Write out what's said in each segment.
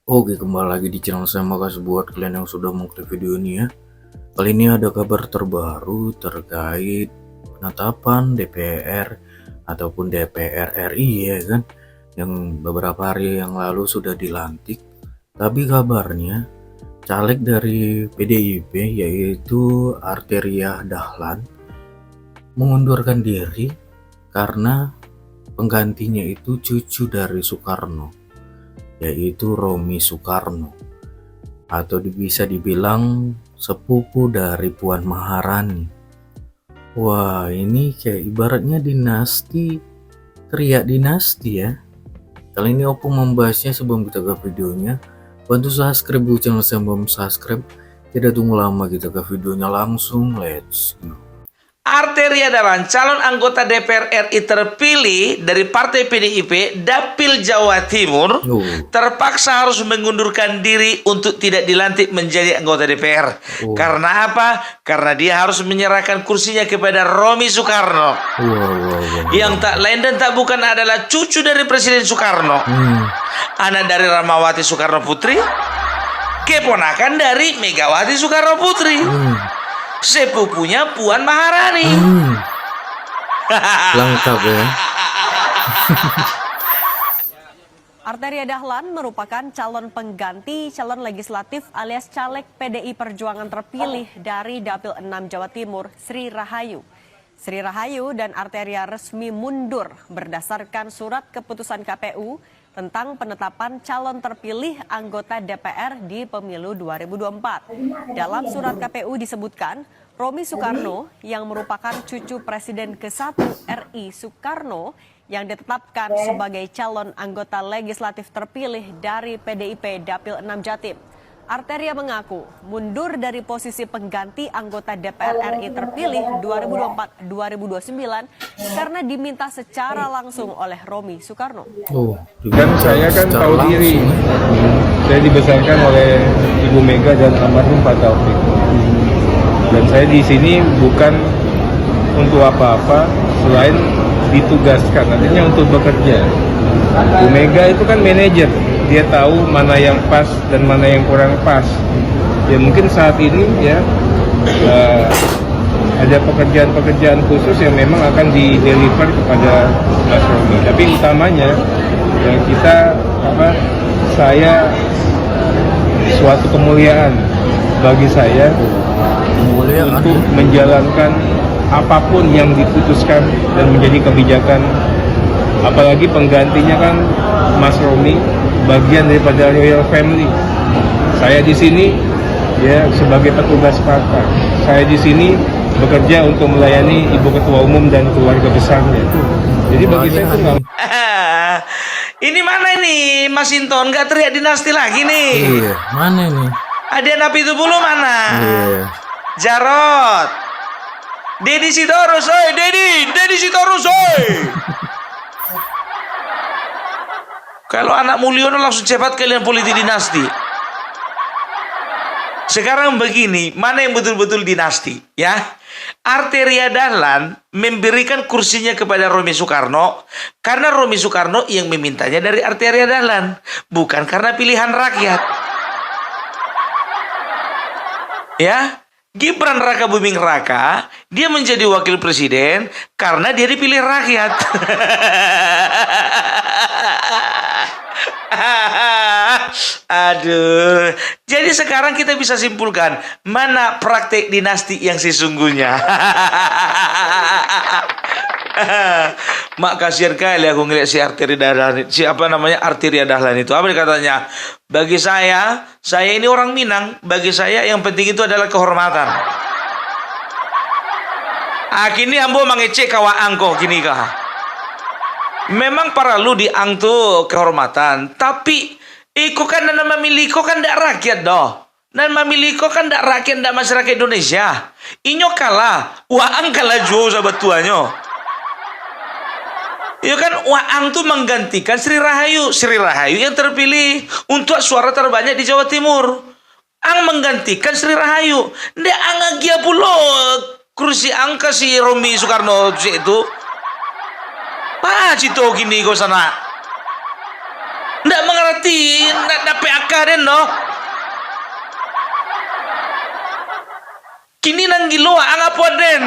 Oke, kembali lagi di channel saya. Makasih buat kalian yang sudah mengklik video ini ya. Kali ini ada kabar terbaru terkait penetapan DPR ataupun DPR RI ya kan, yang beberapa hari yang lalu sudah dilantik. Tapi kabarnya caleg dari PDIP yaitu Arteria Dahlan mengundurkan diri karena penggantinya itu cucu dari Soekarno, yaitu Romi Soekarno, atau bisa dibilang sepupu dari Puan Maharani. Wah, ini kayak ibaratnya dinasti, teriak dinasti ya. Kali ini Opung membahasnya. Sebelum kita ke videonya, bantu subscribe channel saya, belum subscribe. Tidak tunggu lama, kita ke videonya langsung. Let's go. Arteria Dahlan, calon anggota DPR RI terpilih dari Partai PDIP Dapil Jawa Timur, terpaksa harus mengundurkan diri untuk tidak dilantik menjadi anggota DPR. Karena apa? Karena dia harus menyerahkan kursinya kepada Romi Soekarno, yang tak lain dan tak bukan adalah cucu dari Presiden Soekarno, anak dari Rahmawati Soekarno Putri, keponakan dari Megawati Soekarno Putri, sepupunya Puan Maharani. Lengkap ya. Arteria Dahlan merupakan calon pengganti calon legislatif alias caleg PDI Perjuangan terpilih dari Dapil 6 Jawa Timur, Sri Rahayu. Sri Rahayu dan Arteria resmi mundur berdasarkan surat keputusan KPU tentang penetapan calon terpilih anggota DPR di pemilu 2024. Dalam surat KPU disebutkan, Romi Soekarno yang merupakan cucu Presiden ke-1 RI Soekarno yang ditetapkan sebagai calon anggota legislatif terpilih dari PDIP Dapil 6 Jatim. Arteria mengaku mundur dari posisi pengganti anggota DPR RI terpilih 2024-2029 karena diminta secara langsung oleh Romi Soekarno. Dan saya kan tahu diri, saya dibesarkan oleh Ibu Mega dan almarhum Pak Taufik. Dan saya di sini bukan untuk apa-apa selain ditugaskan, artinya untuk bekerja. Bu Mega itu kan manajer, dia tahu mana yang pas dan mana yang kurang pas. Ya mungkin saat ini ya ada pekerjaan-pekerjaan khusus yang memang akan di-deliver kepada Mas Romi. Tapi utamanya yang saya suatu kemuliaan bagi saya untuk menjalankan apapun yang diputuskan dan menjadi kebijakan, apalagi penggantinya kan Mas Romi, bagian daripada Royal Family. Saya di sini ya sebagai petugas partai. Saya di sini bekerja untuk melayani Ibu Ketua Umum dan keluarga besarnya. Jadi bagi saya itu nggak. Ini mana nih Mas Inton? Gak teriak dinasti lagi nih. Iya, mana nih? Ada napi itu bulu mana? Iya. Jarot, Dedi Sitorus, Dedi Sitorus, Kalau anak Mulyono langsung cepat kalian politik dinasti. Sekarang begini, mana yang betul-betul dinasti, ya? Arteria Dahlan memberikan kursinya kepada Romi Soekarno karena Romi Soekarno yang memintanya dari Arteria Dahlan, bukan karena pilihan rakyat. Ya, Gibran Raka Buming Raka, dia menjadi wakil presiden karena dia dipilih rakyat. Aduh, jadi sekarang kita bisa simpulkan mana praktek dinasti yang sesungguhnya. Mak, kasihan kali aku ngeliat si Arteria Dahlan, Arteria Dahlan itu. Apa katanya? Bagi saya ini orang Minang. Bagi saya yang penting itu adalah kehormatan. Kini ambo mangecek kawa angko kini kah. Memang perlu diang tuh kehormatan, tapi iko kan dan mamiliko kan dak rakyat doh. Dan mamiliko kan dak rakyat, dak masyarakat Indonesia. Inyo kalah, waang kalah jo sahabat tuanyo. Ya kan, Waang tuh menggantikan Sri Rahayu. Sri Rahayu yang terpilih untuk suara terbanyak di Jawa Timur. Ang menggantikan Sri Rahayu. Ndak angagia pulo kursi angka si Romi Soekarno itu. Pak Cito gini kau sana. Ndak mengerti mengerti nak dapat akar den no. Kini nang giloa ang apon den.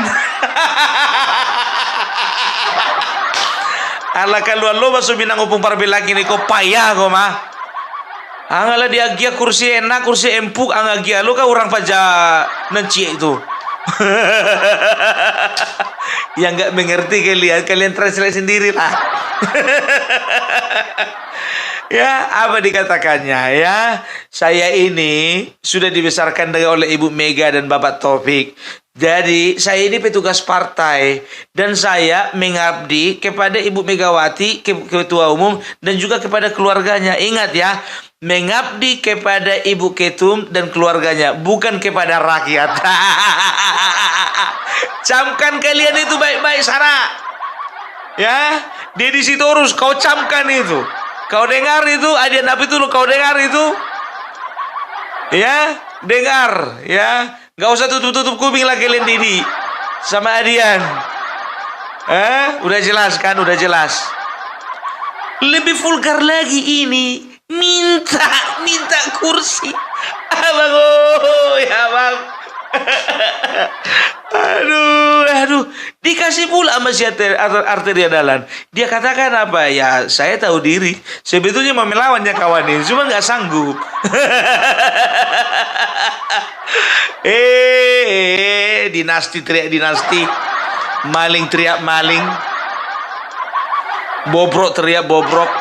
Ala kaluan lo baso binang upung parbilaki ni ko payah ko mah. Angala dia gia kursi enak, kursi empuk, anga gia lo ka orang paja nanci itu. Yang nggak mengerti kalian translate sendiri lah. Ya, apa dikatakannya ya? Saya ini sudah dibesarkan oleh Ibu Mega dan Bapak Taufik. Jadi saya ini petugas partai dan saya mengabdi kepada Ibu Megawati, Ketua Umum, dan juga kepada keluarganya. Ingat ya, mengabdi kepada Ibu Ketum dan keluarganya, bukan kepada rakyat. Camkan kalian itu baik-baik sana. Ya, Deddy Sitorus, kau camkan itu. Kau dengar itu, Adian Napi itu, kau dengar itu. Ya, dengar ya. Gak usah tutup-tutup kuping lah kalian Didi sama Adian. Udah jelas kan? Udah jelas. Lebih vulgar lagi ini. Minta kursi. Abang, oh ya bang. Aduh. Dikasih pula sama si Arteria Dahlan. Dia katakan apa? Ya saya tahu diri. Sebetulnya mau melawan ya kawan ini. Cuma gak sanggup. Dinasti teriak dinasti. Maling teriak maling. Bobrok teriak bobrok.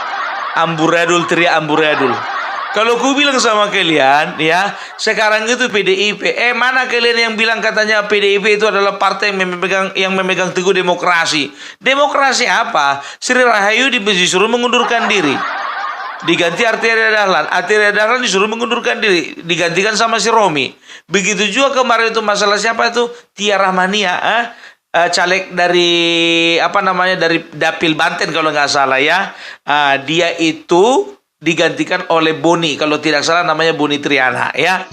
Amburadul teriak amburadul. Kalau ku bilang sama kalian, ya, sekarang itu PDIP. Mana kalian yang bilang katanya PDIP itu adalah partai yang memegang teguh demokrasi? Demokrasi apa? Sri Rahayu disuruh mengundurkan diri. Diganti Arteria Dahlan. Arteria Dahlan disuruh mengundurkan diri. Digantikan sama si Romi. Begitu juga kemarin itu masalah siapa itu? Tia Rahmania. Caleg dari dari Dapil Banten kalau nggak salah ya. Dia itu digantikan oleh Boni, kalau tidak salah namanya Boni Triana ya.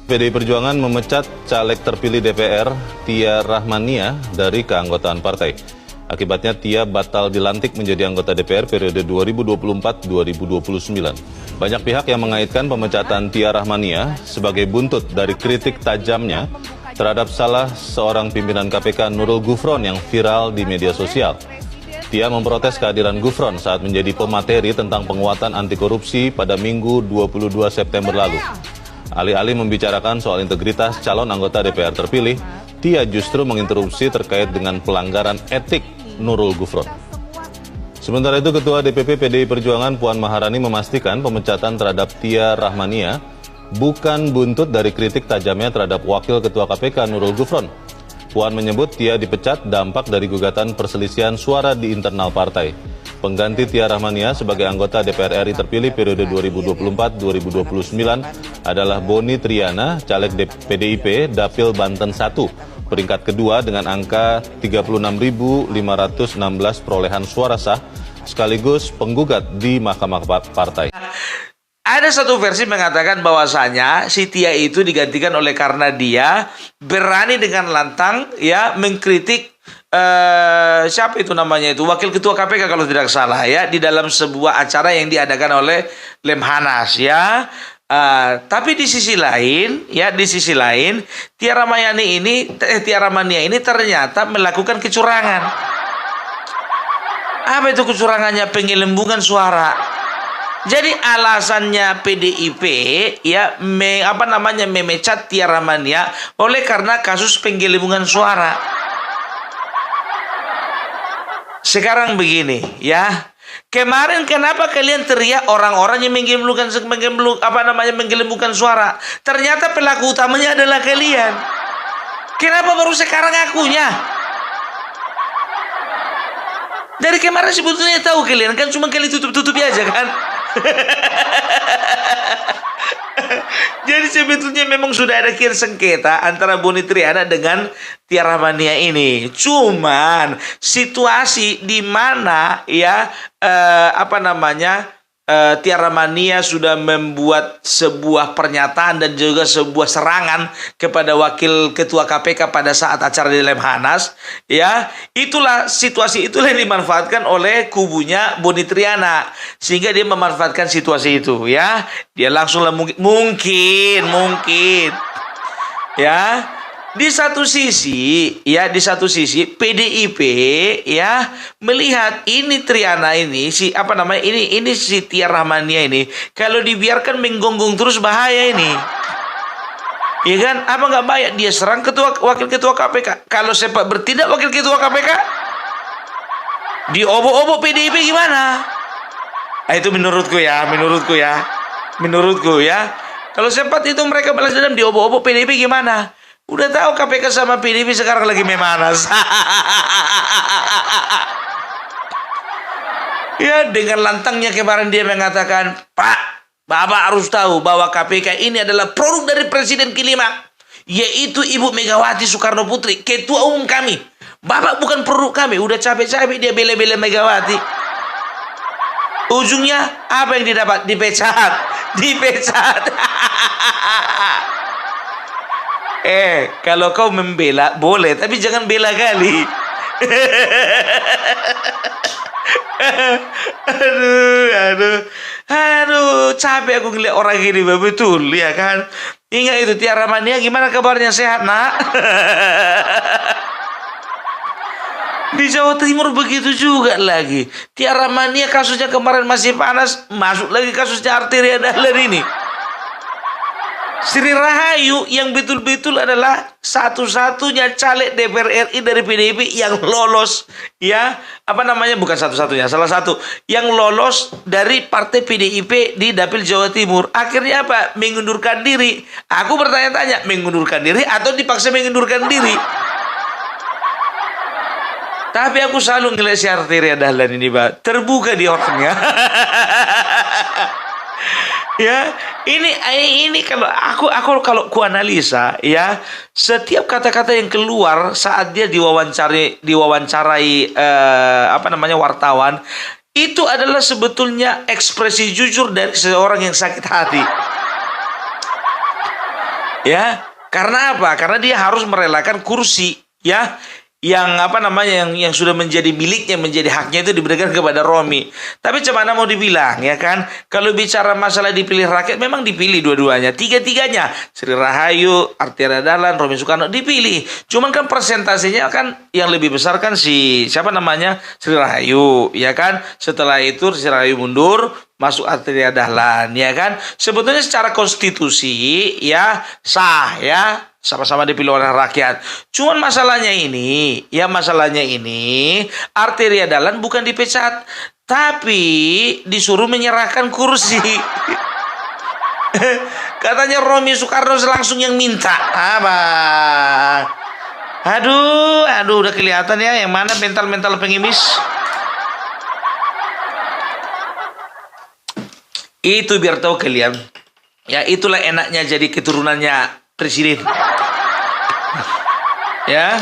PDI Perjuangan memecat caleg terpilih DPR Tia Rahmania dari keanggotaan partai. Akibatnya Tia batal dilantik menjadi anggota DPR periode 2024-2029. Banyak pihak yang mengaitkan pemecatan Tia Rahmania sebagai buntut dari kritik tajamnya terhadap salah seorang pimpinan KPK Nurul Gufron yang viral di media sosial. Tia memprotes kehadiran Gufron saat menjadi pemateri tentang penguatan anti korupsi pada Minggu 22 September lalu. Alih-alih membicarakan soal integritas calon anggota DPR terpilih, Tia justru menginterupsi terkait dengan pelanggaran etik Nurul Gufron. Sementara itu, Ketua DPP PDI Perjuangan Puan Maharani memastikan pemecatan terhadap Tia Rahmania bukan buntut dari kritik tajamnya terhadap Wakil Ketua KPK Nurul Gufron. Puan menyebut Tia dipecat dampak dari gugatan perselisihan suara di internal partai. Pengganti Tia Rahmania sebagai anggota DPR RI terpilih periode 2024-2029 adalah Boni Triana, caleg PDIP Dapil Banten 1, peringkat kedua dengan angka 36.516 perolehan suara sah, sekaligus penggugat di Mahkamah Partai. Ada satu versi mengatakan bahwasanya si Tia itu digantikan oleh karena dia berani dengan lantang ya mengkritik siapa itu namanya itu Wakil Ketua KPK kalau tidak salah ya di dalam sebuah acara yang diadakan oleh Lemhanas ya. Tapi di sisi lain Tia Rahmania ini ternyata melakukan kecurangan. Apa itu kecurangannya? Penggelembungan suara. Jadi alasannya PDIP ya memecat Tia Rahmania oleh karena kasus penggelembungan suara. Sekarang begini ya. Kemarin kenapa kalian teriak orang-orang yang menggelembungkan suara? Ternyata pelaku utamanya adalah kalian. Kenapa baru sekarang akunya? Dari kemarin sebetulnya tahu kalian kan, cuma kalian tutup-tutupi aja kan. Jadi sebetulnya memang sudah ada sengketa antara Boni Triana dengan Tia Rahmania ini. Cuman situasi di mana ya Tiara Mania sudah membuat sebuah pernyataan dan juga sebuah serangan kepada Wakil Ketua KPK pada saat acara di Lemhanas, ya, itulah situasi itulah yang dimanfaatkan oleh kubunya Boni Triana, sehingga dia memanfaatkan situasi itu, ya, dia langsunglah mungkin, ya. Di satu sisi PDIP ya melihat ini Triana ini si Tiara Rahmania ini kalau dibiarkan menggonggong terus bahaya ini. Ya kan? Apa nggak bahaya? Dia serang wakil ketua KPK. Kalau sepak bertindak wakil ketua KPK diobok-obok PDIP gimana? Itu menurutku ya. Kalau sempat itu mereka balas dendam diobok-obok PDIP gimana? Udah tahu KPK sama PDIP sekarang lagi memanas. Ya, dengan lantangnya kemarin dia mengatakan, Pak, Bapak harus tahu bahwa KPK ini adalah produk dari Presiden kelima, yaitu Ibu Megawati Soekarno Putri, Ketua Umum kami. Bapak bukan produk kami. Udah capek-capek dia bela-bela Megawati. Ujungnya apa yang didapat? Dipecat. Kalau kau membela boleh, tapi jangan bela kali. Aduh, capek aku ngeliat orang gini, betul ya kan? Ingat itu Tiara Mania, gimana kabarnya, sehat nak? Di Jawa Timur begitu juga lagi. Tiara Mania kasusnya kemarin masih panas, masuk lagi kasusnya Arteria Dahlan ini. Sri Rahayu yang betul-betul adalah satu-satunya caleg DPR RI dari PDIP yang lolos, ya, bukan satu-satunya, salah satu yang lolos dari partai PDIP di Dapil Jawa Timur. Akhirnya apa? Mengundurkan diri. Aku bertanya-tanya, mengundurkan diri atau dipaksa mengundurkan diri? Tapi aku selalu ngeliat si Arteria Dahlan ini, Pak, terbuka di orangnya. Ya, ini kalau kalau kuanalisa, ya, setiap kata-kata yang keluar saat dia diwawancarai wartawan, itu adalah sebetulnya ekspresi jujur dari seorang yang sakit hati. Ya, karena apa? Karena dia harus merelakan kursi, ya, yang yang sudah menjadi miliknya, menjadi haknya itu diberikan kepada Romi. Tapi cuman mau dibilang, ya kan, kalau bicara masalah dipilih rakyat, memang dipilih dua-duanya, tiga-tiganya, Sri Rahayu, Arteria Dahlan, Romi Soekarno dipilih. Cuman kan persentasenya kan yang lebih besar kan Sri Rahayu, ya kan. Setelah itu Sri Rahayu mundur, masuk Arteria Dahlan, ya kan. Sebetulnya secara konstitusi, ya, sah, ya, sama-sama dipilih oleh rakyat. Cuman masalahnya ini Arteria Dahlan bukan dipecat, tapi disuruh menyerahkan kursi. Katanya Romi Soekarno langsung yang minta. Aduh, udah kelihatan ya yang mana mental pengemis. Itu biar tahu kalian. Ya, itulah enaknya jadi keturunannya presiden. Ya.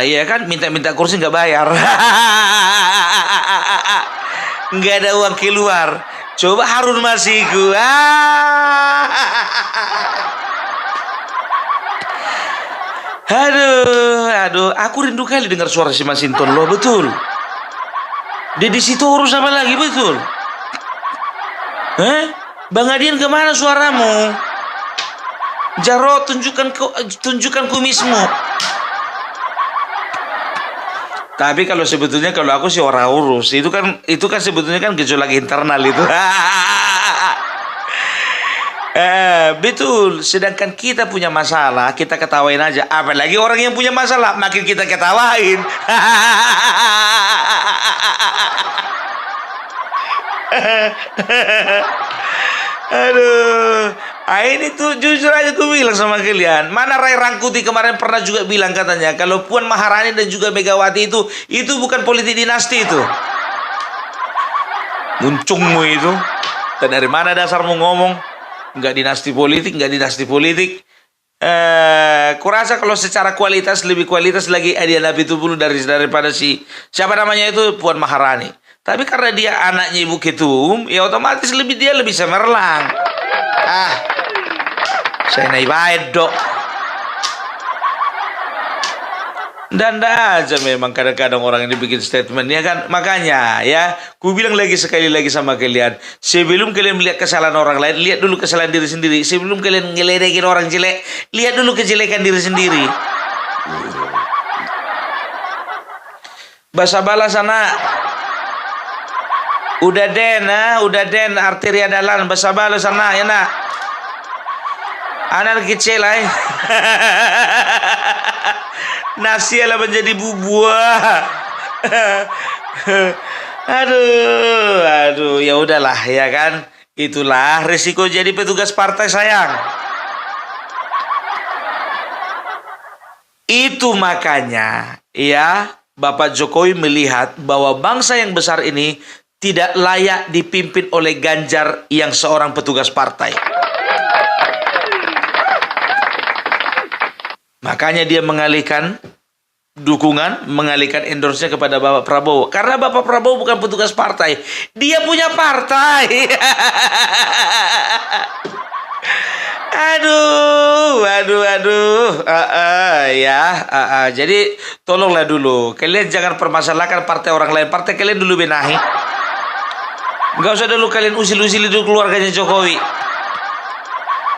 Iya kan, minta kursi nggak bayar. Nggak ada uang keluar. Coba Harun Masiku. Aduh, aku rindu kali dengar suara si Masinton loh, betul. Dia di situ urus apa lagi, betul. Bang Adian kemana suaramu? Jarod, tunjukkan kumismu. Tapi kalau sebetulnya kalau aku sih orang urus, itu kan sebetulnya kan gejolak internal itu. Betul. Sedangkan kita punya masalah, kita ketawain aja. Apalagi orang yang punya masalah, makin kita ketawain. Aduh, ini tuh jujur aja tuh bilang sama kalian. Mana Ray Rangkuti kemarin pernah juga bilang katanya kalau Puan Maharani dan juga Megawati itu bukan politik dinasti itu. Muncungmu itu. Dan dari mana dasarmu ngomong? Nggak dinasti politik. Kurasa kalau secara kualitas lebih kualitas lagi Adian Apitupulu daripada siapa namanya itu Puan Maharani. Tapi karena dia anaknya Ibu Ketum, ya otomatis dia lebih cemerlang. Saya naik baik dok. Dan aja memang kadang-kadang orang ini bikin statement ya kan. Makanya ya, ku bilang lagi sekali lagi sama kalian, sebelum kalian melihat kesalahan orang lain, lihat dulu kesalahan diri sendiri. Sebelum kalian ngeledekin orang jelek, lihat dulu kejelekan diri sendiri. Basa bala sana. Udah den arteria dalan basa bala sana ya nak. Anak kecil lah. Nasi lah menjadi bubuah. Aduh, ya udahlah ya kan. Itulah risiko jadi petugas partai sayang. Itu makanya ya Bapak Jokowi melihat bahwa bangsa yang besar ini tidak layak dipimpin oleh Ganjar yang seorang petugas partai. Makanya dia mengalihkan dukungan, mengalihkan endorse-nya kepada Bapak Prabowo. Karena Bapak Prabowo bukan petugas partai. Dia punya partai. Jadi tolonglah dulu. Kalian jangan permasalahkan partai orang lain. Partai kalian dulu benahi. Nggak usah dulu kalian usil-usil dulu keluarganya Jokowi.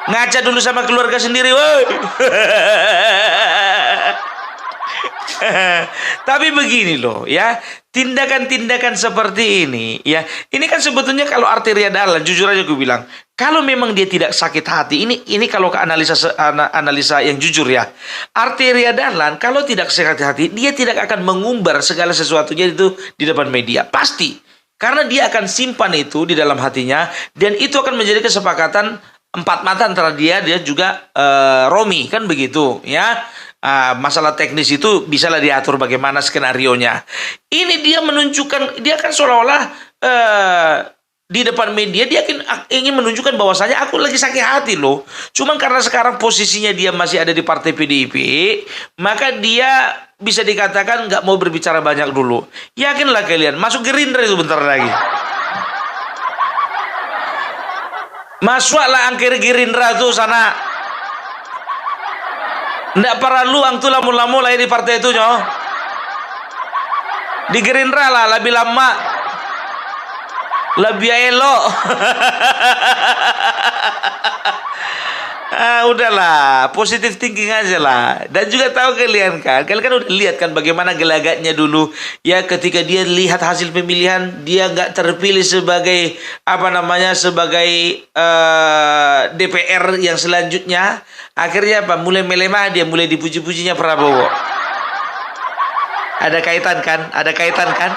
Ngaca dulu sama keluarga sendiri, woi. Tapi begini loh ya, tindakan-tindakan seperti ini ya, ini kan sebetulnya kalau Arteria Dahlan, jujur aja gue bilang, kalau memang dia tidak sakit hati, ini kalau ke analisa yang jujur ya, Arteria Dahlan kalau tidak sakit hati, dia tidak akan mengumbar segala sesuatunya itu di depan media, pasti. Karena dia akan simpan itu di dalam hatinya, dan itu akan menjadi kesepakatan empat mata antara dia juga Romi, kan begitu ya. Masalah teknis itu bisalah diatur bagaimana skenarionya. Ini dia menunjukkan, dia kan seolah-olah di depan media dia ingin menunjukkan bahwasanya aku lagi sakit hati loh. Cuman karena sekarang posisinya dia masih ada di partai PDIP, maka dia bisa dikatakan nggak mau berbicara banyak dulu. Yakinlah kalian, masuk Gerindra itu bentar lagi. Masuklah angkir Gerindra tuh sana. Nggak perlu ang tuh lamu-lamu lahir di partai itu nyoh. Di Gerindra lah lebih lama, lebih elok. Udahlah, positive thinking aja lah. Dan juga tahu kalian kan udah lihat kan bagaimana gelagatnya dulu ya ketika dia lihat hasil pemilihan, dia nggak terpilih sebagai sebagai DPR yang selanjutnya. Akhirnya mulai melemah, dia mulai dipuji-pujinya Prabowo. Ada kaitan kan?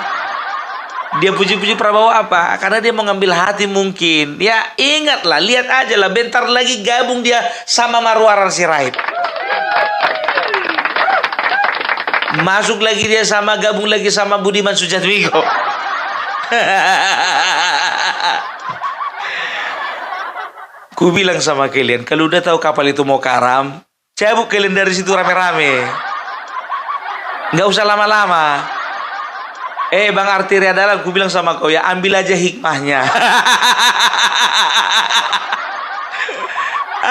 Dia puji-puji Prabowo apa? Karena dia mau ngambil hati mungkin. Ya ingatlah, lihat aja lah, bentar lagi gabung dia sama Marwar Sirait. Masuk lagi dia gabung lagi sama Budiman Sujatmiko. Ku bilang sama kalian, kalau udah tahu kapal itu mau karam, cabut kalian dari situ rame-rame. Nggak usah lama-lama. Bang Arteria Dahlan, ku bilang sama kau ya, ambil aja hikmahnya.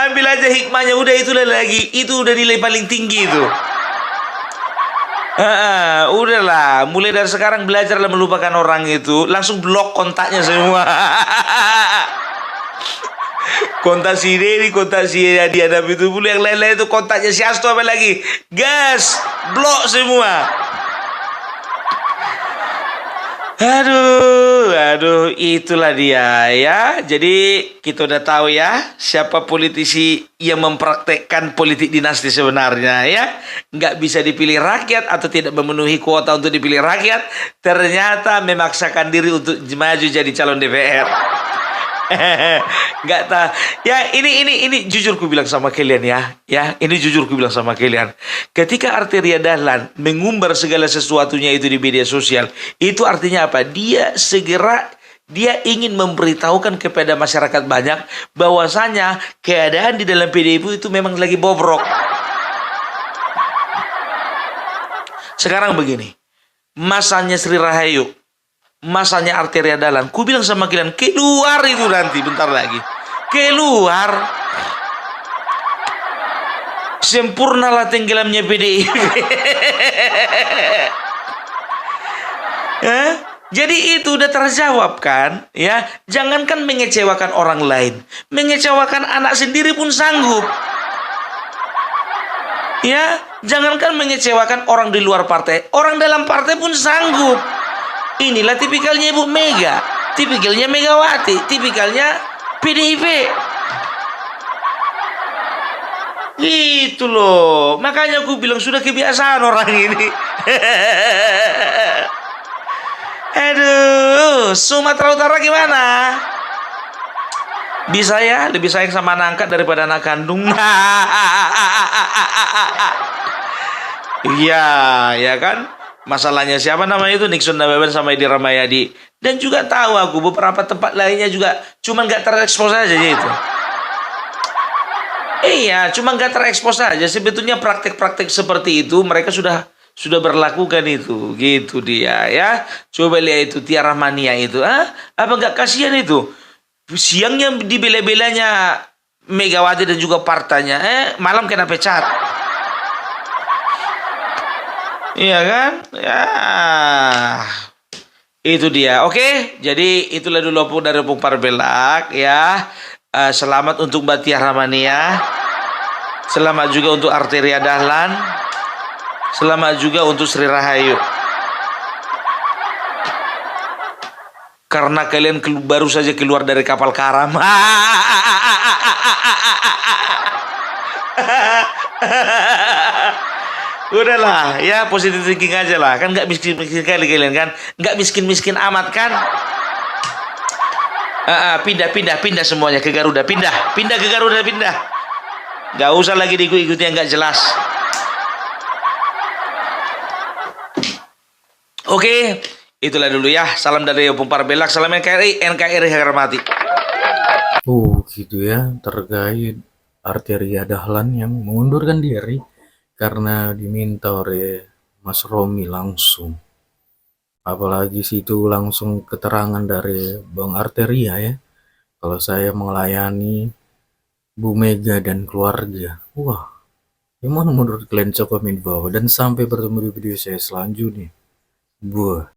Ambil aja hikmahnya, udah itulah lagi. Itu udah nilai paling tinggi itu. Udahlah, mulai dari sekarang belajarlah melupakan orang itu, langsung blok kontaknya semua. Kontak si Dedi, kontak si Adiadap itu pula, yang lain-lain itu kontaknya si Asto apa lagi, gas, blok semua. Aduh, itulah dia ya. Jadi kita udah tahu ya siapa politisi yang mempraktekkan politik dinasti sebenarnya ya. Nggak bisa dipilih rakyat atau tidak memenuhi kuota untuk dipilih rakyat, ternyata memaksakan diri untuk maju jadi calon DPR. Nggak tahu ya, ini jujur ku bilang sama kalian ya ini jujur ku bilang sama kalian, ketika Arteria Dahlan mengumbar segala sesuatunya itu di media sosial, itu artinya apa? Dia ingin memberitahukan kepada masyarakat banyak bahwasanya keadaan di dalam PDIP itu memang lagi bobrok. Sekarang begini, masanya Sri Rahayu masanya Arteria Dahlan. Ku bilang sama kalian, keluar itu nanti bentar lagi. Keluar. Sempurnalah tenggelamnya PDIP. Jadi itu udah terjawab kan, ya. Jangankan mengecewakan orang lain, mengecewakan anak sendiri pun sanggup. Ya, jangankan mengecewakan orang di luar partai, orang dalam partai pun sanggup. Inilah tipikalnya Ibu Mega, tipikalnya Megawati, tipikalnya PDIP. Gitu loh, makanya aku bilang sudah kebiasaan orang ini. Aduh, Sumatera Utara gimana? Bisa ya, lebih sayang sama anak angkat daripada anak kandung. Iya, ya kan? Masalahnya siapa namanya itu? Nixon Nababan sama Edi Ramayadi. Dan juga tahu aku beberapa tempat lainnya juga cuman gak terekspos aja itu. Iya, cuma gak terekspos aja. Sebetulnya praktek-praktek seperti itu mereka sudah berlakukan itu, gitu dia ya. Coba lihat itu Tia Rahmania itu, apa nggak kasihan itu? Siangnya dibela-belanya Megawati dan juga partainya, malam kena pecat. Iya kan? Ya, itu dia. Oke, jadi itulah dulu dari Opung Parbelak ya. Selamat untuk Mbak Tia Rahmania. Selamat juga untuk Arteria Dahlan. Selamat juga untuk Sri Rahayu. Karena kalian baru saja keluar dari kapal karam. Udahlah, ya positive thinking aja lah. Kan nggak miskin-miskin kali kalian kan. Nggak miskin-miskin amat kan. Pindah semuanya ke Garuda. Pindah ke Garuda, pindah. Nggak usah lagi diikut-ikuti yang nggak jelas. Oke, itulah dulu ya. Salam dari Opung Parbelak. Salam NKRI hormati. Oh gitu ya, terkait Arteria Dahlan yang mengundurkan diri karena diminta oleh Mas Romi langsung. Apalagi situ langsung keterangan dari Bang Arteria ya. Kalau saya melayani Bu Mega dan keluarga. Wah, gimana menurut kalian? Coba komen di bawah. Dan sampai bertemu di video saya selanjutnya. Buah.